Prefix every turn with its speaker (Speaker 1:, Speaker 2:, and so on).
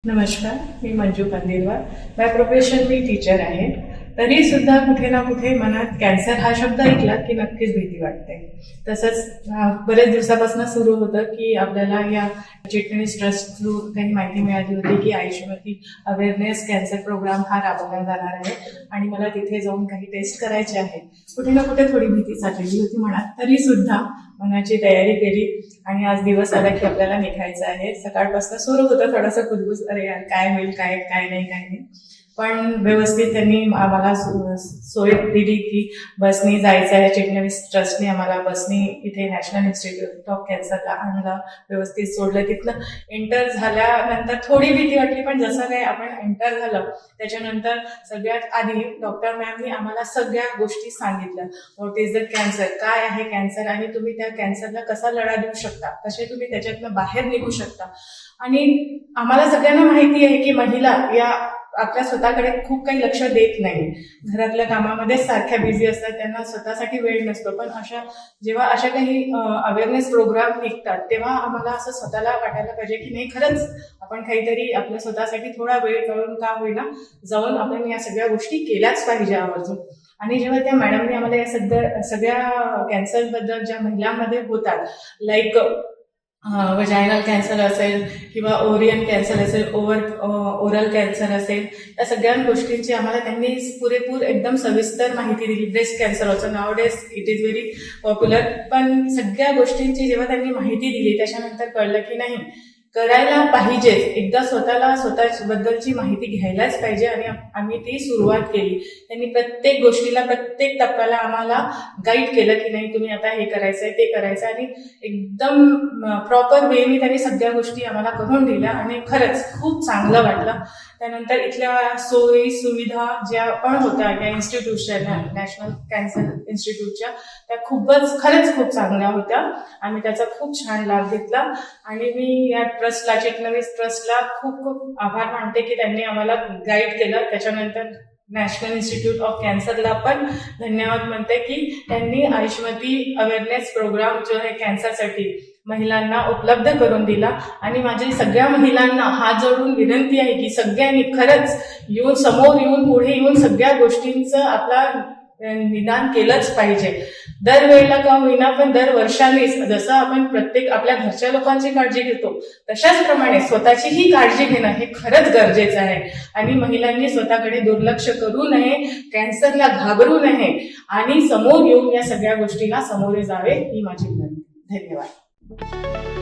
Speaker 1: नमस्कार, मी Manju Kandilwar. By profession मी टीचर आहे. तरी सुद्धा कुठे ना कुठे मनात कॅन्सर हा शब्द ऐकला की नक्कीच भीती वाटते. तसंच बरेच दिवसापासून सुरू होतं की आपल्याला या चिटणीस ट्रस्ट थ्रू काही माहिती मिळाली होती की आयुष्यवती अवेअरनेस कॅन्सर प्रोग्राम हा राबवला जाणार आहे आणि मला तिथे जाऊन काही टेस्ट करायचे आहे. कुठे ना कुठे थोडी भीती साठलेली होती मनात, तरी सुद्धा मनाची तयारी केली आणि आज दिवस आला की आपल्याला निघायचं आहे. सकाळपासून सुरू होतं थोडंसं कुजबूज, अरे यार काय होईल, काय नाही. पण व्यवस्थित त्यांनी आम्हाला सोय दिली की बसनी जायचं आहे. चिटणीस ट्रस्टने आम्हाला बसनी इथे नॅशनल इन्स्टिट्यूट ऑफ कॅन्सरला आणलं, व्यवस्थित सोडलं. तिथलं एंटर झाल्यानंतर थोडी भीती वाटली, पण जसं काही आपण एंटर झालं त्याच्यानंतर सगळ्यात आधी डॉक्टर मॅमनी आम्हाला सगळ्या गोष्टी सांगितल्या. व्हॉट इज द कॅन्सर, काय आहे कॅन्सर आणि तुम्ही त्या कॅन्सरला कसा लढा देऊ शकता, कसे तुम्ही त्याच्यातनं बाहेर निघू शकता. आणि आम्हाला सगळ्यांना माहिती आहे की महिला या आपल्या स्वतःकडे खूप काही लक्ष देत नाही, घरातल्या कामामध्येच सारख्या बिझी असतात, त्यांना स्वतःसाठी वेळ नसतो. पण जेव्हा अशा काही अवेअरनेस प्रोग्राम निघतात तेव्हा आम्हाला असं स्वतःला वाटायला पाहिजे की नाही, खरंच आपण काहीतरी आपल्या स्वतःसाठी थोडा वेळ काढून का होईना जाऊन आपण या सगळ्या गोष्टी केल्याच पाहिजे आवर्जून. आणि जेव्हा त्या मॅडमने आम्हाला या सगळ्या कॅन्सरबद्दल ज्या महिलांमध्ये होतात, लाईक वजायनल कॅन्सर असेल किंवा ओरियन कॅन्सर असेल, ओरल कॅन्सर असेल, या सगळ्या गोष्टींची आम्हाला त्यांनी पुरेपूर एकदम सविस्तर माहिती दिली. Breast cancer also nowadays it is very popular. पण सगळ्या गोष्टींची जेव्हा त्यांनी माहिती दिली त्याच्यानंतर कळलं की नाही, करायला पाहिजेच. एकदा स्वतःबद्दलची माहिती घ्यायलाच पाहिजे आणि आम्ही ती सुरुवात केली. त्यांनी प्रत्येक गोष्टीला, प्रत्येक टप्प्याला आम्हाला गाईड केलं की नाही तुम्ही आता हे करायचंय, ते करायचं, आणि एकदम प्रॉपर वेनी त्यांनी सगळ्या गोष्टी आम्हाला करून दिल्या आणि खरंच खूप चांगलं वाटलं. त्यानंतर इथल्या सोयी सुविधा ज्या पण होत्या या इन्स्टिट्यूटच्या, नॅशनल कॅन्सर इन्स्टिट्यूटच्या, त्या खरंच खूप चांगल्या होत्या. आम्ही त्याचा खूप छान लाभ घेतला आणि मी या ट्रस्टला, चिटणीस ट्रस्टला खूप आभार मानते की त्यांनी आम्हाला गाईड केलं. त्याच्यानंतर नॅशनल इन्स्टिट्यूट ऑफ कॅन्सरला पण धन्यवाद म्हणते की त्यांनी आयुष्यवती अवेअरनेस प्रोग्राम जो आहे कॅन्सरसाठी महिलांना उपलब्ध करून दिला. आणि माझी सगळ्या महिलांना हात जोडून विनंती आहे की सगळ्यांनी खरंच समोर येऊन पुढे येऊन सगळ्या गोष्टींचं आपला निदान केलंच पाहिजे. दरवेळेला का होईना पण दर वर्षांनीच, जसं आपण प्रत्येक आपल्या घरच्या लोकांची काळजी घेतो तशाच प्रमाणे स्वतःचीही काळजी घेणं हे खरंच गरजेचं आहे. आणि महिलांनी स्वतःकडे दुर्लक्ष करू नये, कॅन्सरला घाबरू नये आणि समोर येऊन या सगळ्या गोष्टीला सामोरे जावे ही माझी विनंती. धन्यवाद.